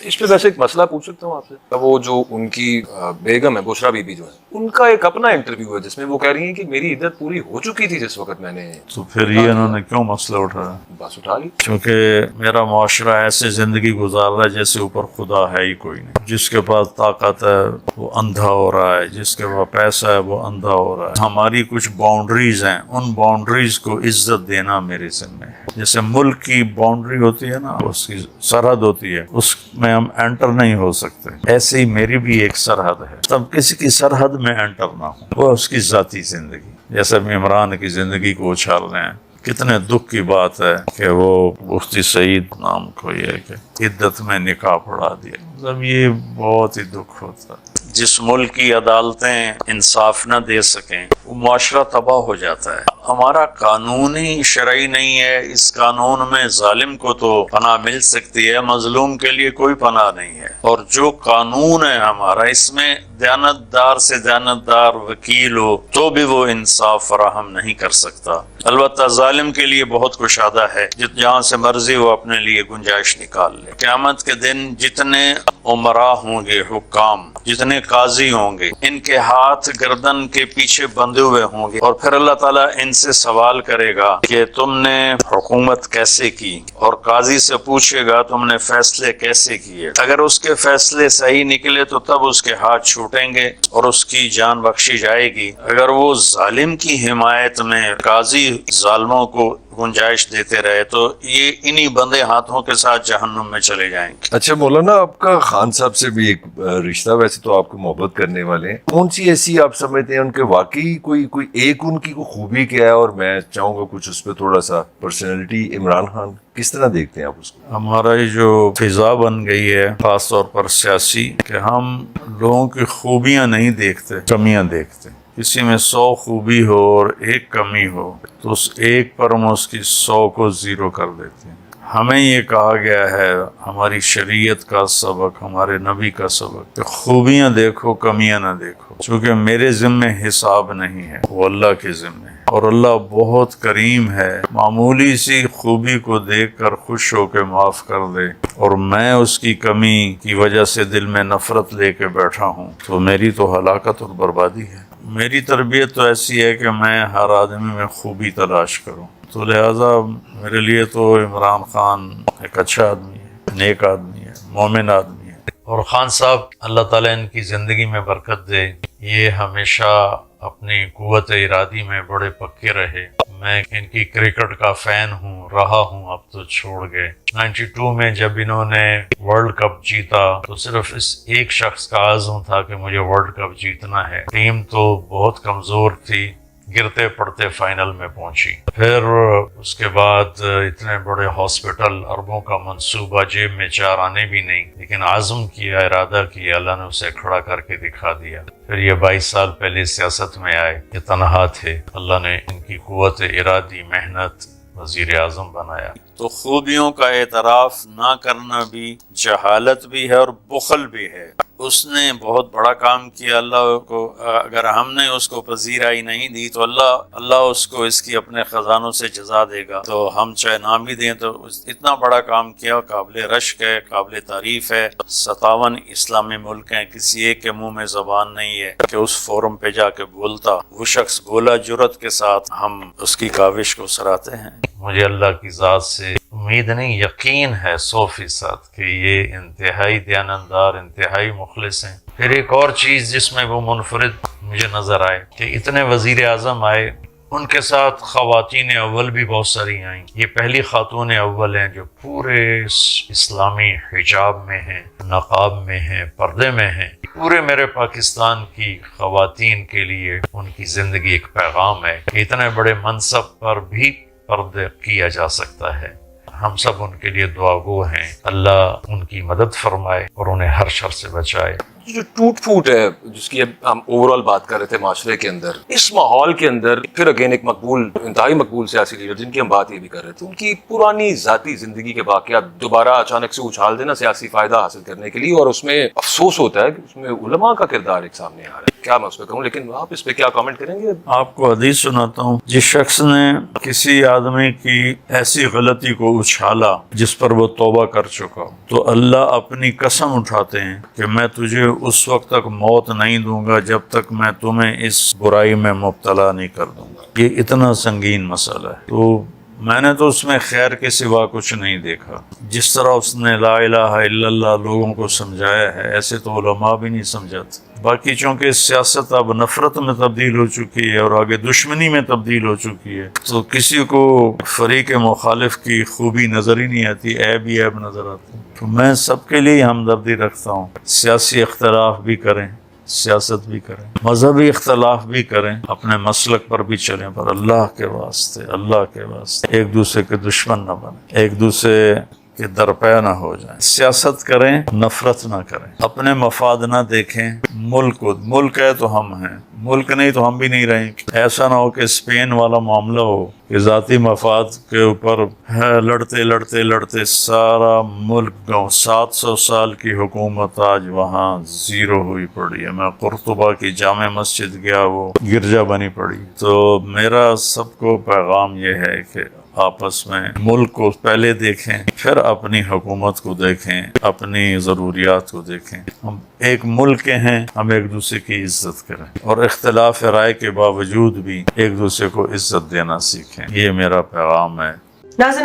اس پہ ویسے ایک مسئلہ پوچھ سکتا ہوں آپ سے؟ وہ جو ان کی بیگم ہے بشرا بی بی جو ہے، ان کا ایک اپنا انٹرویو ہے جس میں وہ کہہ رہی ہیں کہ میری عدت پوری ہو چکی تھی جس وقت میں نے، تو پھر یہ انہوں نے کیوں مسئلہ اٹھایا؟ بس اٹھا لی. کیونکہ میرا معاشرہ ایسے زندگی گزار رہا ہے جیسے اوپر خدا ہے ہی کوئی نہیں. جس کے پاس طاقت ہے وہ اندھا ہو رہا ہے، جس کے پاس پیسہ ہے وہ اندھا ہو رہا ہے. ہماری کچھ باؤنڈریز ہیں، ان باؤنڈریز کو عزت دینا میرے ذمہ ہے. جیسے ملک کی باؤنڈری ہوتی ہے نا، اس کی سرحد ہوتی ہے، اس میں ہم انٹر نہیں ہو سکتے، ایسے ہی میری بھی ایک سرحد ہے. تب کسی کی سرحد میں انٹر نہ ہو، وہ اس کی ذاتی زندگی. جیسے عمران کی زندگی کو اچھال رہے ہیں. کتنے دکھ کی بات ہے کہ وہ مفتی سعید نام کو یہ کہ عدت میں نکاح پڑھا دیا. مطلب یہ بہت ہی دکھ ہوتا ہے. جس ملک کی عدالتیں انصاف نہ دے سکیں وہ معاشرہ تباہ ہو جاتا ہے. ہمارا قانون ہی شرعی نہیں ہے. اس قانون میں ظالم کو تو پناہ مل سکتی ہے، مظلوم کے لیے کوئی پناہ نہیں ہے. اور جو قانون ہے ہمارا، اس میں دیانتدار سے دیانتدار وکیل ہو تو بھی وہ انصاف فراہم نہیں کر سکتا. البتہ ظالم کے لیے بہت کشادہ ہے، جہاں سے مرضی وہ اپنے لیے گنجائش نکال لے. قیامت کے دن جتنے عمراء ہوں گے، حکام، جتنے قاضی ہوں گے، ان کے ہاتھ گردن کے پیچھے بندھے ہوئے ہوں گے، اور پھر اللہ تعالیٰ ان سے سوال کرے گا کہ تم نے حکومت کیسے کی، اور قاضی سے پوچھے گا تم نے فیصلے کیسے کیے. اگر اس کے فیصلے صحیح نکلے تو تب اس کے ہاتھ چھوٹیں گے اور اس کی جان بخشی جائے گی. اگر وہ ظالم کی حمایت میں قاضی ظالموں کو گنجائش دیتے رہے تو یہ انہی بندے ہاتھوں کے ساتھ جہنم میں چلے جائیں گے. اچھا مولانا، آپ کا خان صاحب سے بھی ایک رشتہ، ویسے تو آپ کو محبت کرنے والے ہیں، کون سی ایسی آپ سمجھتے ہیں ان کے واقعی کوئی ایک ان کی کوئی خوبی کیا ہے؟ اور میں چاہوں گا کچھ اس پہ تھوڑا سا پرسنالٹی عمران خان کس طرح دیکھتے ہیں آپ اس کو؟ ہمارا یہ جو فضا بن گئی ہے خاص طور پر سیاسی، کہ ہم لوگوں کی خوبیاں نہیں دیکھتے، کمیاں دیکھتے. کسی میں 100 خوبی ہو اور ایک کمی ہو تو اس ایک پر ہم اس کی 100 کو زیرو کر دیتے ہیں. ہمیں یہ کہا گیا ہے، ہماری شریعت کا سبق، ہمارے نبی کا سبق، کہ خوبیاں دیکھو کمیاں نہ دیکھو. چونکہ میرے ذمہ حساب نہیں ہے، وہ اللہ کے ذمہ ہے. اور اللہ بہت کریم ہے، معمولی سی خوبی کو دیکھ کر خوش ہو کے معاف کر دے. اور میں اس کی کمی کی وجہ سے دل میں نفرت لے کے بیٹھا ہوں تو میری تو ہلاکت اور بربادی ہے. میری تربیت تو ایسی ہے کہ میں ہر آدمی میں خوبی تلاش کروں. تو لہٰذا میرے لیے تو عمران خان ایک اچھا آدمی ہے، نیک آدمی ہے، مومن آدمی ہے. اور خان صاحب، اللہ تعالیٰ ان کی زندگی میں برکت دے. یہ ہمیشہ اپنی قوت ارادی میں بڑے پکے رہے. میں ان کی کرکٹ کا فین ہوں، رہا ہوں، اب تو چھوڑ گئے. 92 میں جب انہوں نے ورلڈ کپ جیتا تو صرف اس ایک شخص کا عزم تھا کہ مجھے ورلڈ کپ جیتنا ہے. ٹیم تو بہت کمزور تھی، گرتے پڑتے فائنل میں پہنچی. پھر اس کے بعد اتنے بڑے ہاسپٹل، اربوں کا منصوبہ، جیب میں 4 آنے بھی نہیں، لیکن عزم کیا، ارادہ کیا، اللہ نے اسے کھڑا کر کے دکھا دیا. پھر یہ 22 سال پہلے سیاست میں آئے، یہ تنہا تھے، اللہ نے ان کی قوت ارادی، محنت، وزیر اعظم بنایا. تو خوبیوں کا اعتراف نہ کرنا بھی جہالت بھی ہے اور بخل بھی ہے. اس نے بہت بڑا کام کیا. اللہ کو اگر ہم نے اس کو پذیرائی نہیں دی تو اللہ اس کو اس کی اپنے خزانوں سے جزا دے گا. تو ہم چاہے نام بھی دیں تو اتنا بڑا کام کیا، قابل رشک ہے، قابل تعریف ہے. 57 اسلامی ملک ہیں، کسی ایک کے منہ میں زبان نہیں ہے کہ اس فورم پہ جا کے بولتا. وہ شخص بولا جرت کے ساتھ. ہم اس کی کاوش کو سراہتے ہیں. مجھے اللہ کی ذات سے امید نہیں، یقین ہے 100% کہ یہ انتہائی دیانتدار، انتہائی مخلص ہیں. پھر ایک اور چیز جس میں وہ منفرد مجھے نظر آئے کہ اتنے وزیر اعظم آئے، ان کے ساتھ خواتین اول بھی بہت ساری آئیں. یہ پہلی خاتون اول ہیں جو پورے اسلامی حجاب میں ہیں، نقاب میں ہیں، پردے میں ہیں. پورے میرے پاکستان کی خواتین کے لیے ان کی زندگی ایک پیغام ہے کہ اتنے بڑے منصب پر بھی پردے کیا جا سکتا ہے. ہم سب ان کے لیے دعا گو ہیں. اللہ ان کی مدد فرمائے اور انہیں ہر شر سے بچائے. جو ٹوٹ پھوٹ ہے جس کی اب ہم اوور آل بات کر رہے تھے معاشرے کے اندر، اس ماحول کے اندر پھر اگین ایک مقبول، انتہائی مقبول سیاسی لیڈر جن کی ہم بات یہ بھی کر رہے تھے، ان کی پرانی ذاتی زندگی کے واقعات دوبارہ اچانک سے اچھال دینا سیاسی فائدہ حاصل کرنے کے لیے، اور اس میں افسوس ہوتا ہے کہ اس میں علماء کا کردار ایک سامنے آ رہا ہے. کیا میں اس پہ کہوں، لیکن آپ اس پہ کیا کامنٹ کریں گے؟ آپ کو حدیث سناتا ہوں. جس شخص نے کسی آدمی کی ایسی غلطی کو اچھالا جس پر وہ توبہ کر چکا ہو، تو اللہ اپنی قسم اٹھاتے ہیں کہ میں تجھے اس وقت تک موت نہیں دوں گا جب تک میں تمہیں اس برائی میں مبتلا نہیں کر دوں گا. یہ اتنا سنگین مسئلہ ہے. تو میں نے تو اس میں خیر کے سوا کچھ نہیں دیکھا. جس طرح اس نے لا الہ الا اللہ لوگوں کو سمجھایا ہے، ایسے تو علماء بھی نہیں سمجھاتے. باقی چونکہ سیاست اب نفرت میں تبدیل ہو چکی ہے اور آگے دشمنی میں تبدیل ہو چکی ہے، تو کسی کو فریق مخالف کی خوبی نظر ہی نہیں آتی، عیب ہی عیب نظر آتی. تو میں سب کے لیے ہمدردی رکھتا ہوں. سیاسی اختلاف بھی کریں، سیاست بھی کریں، مذہبی اختلاف بھی کریں، اپنے مسلک پر بھی چلیں، پر اللہ کے واسطے ایک دوسرے کے دشمن نہ بنیں، ایک دوسرے کہ درپے نہ ہو جائیں. سیاست کریں، نفرت نہ کریں، اپنے مفاد نہ دیکھیں. ملک ہے تو ہم ہیں، ملک نہیں تو ہم بھی نہیں رہیں. ایسا نہ ہو کہ اسپین والا معاملہ ہو کہ ذاتی مفاد کے اوپر لڑتے سارا ملک گاؤں 700 سال کی حکومت آج وہاں زیرو ہوئی پڑی ہے. میں قرطبہ کی جامع مسجد گیا، وہ گرجا بنی پڑی. تو میرا سب کو پیغام یہ ہے کہ آپس میں ملک کو پہلے دیکھیں، پھر اپنی حکومت کو دیکھیں، اپنی ضروریات کو دیکھیں. ہم ایک ملک کے ہیں، ہم ایک دوسرے کی عزت کریں اور اختلاف رائے کے باوجود بھی ایک دوسرے کو عزت دینا سیکھیں. یہ میرا پیغام ہے. ناظرین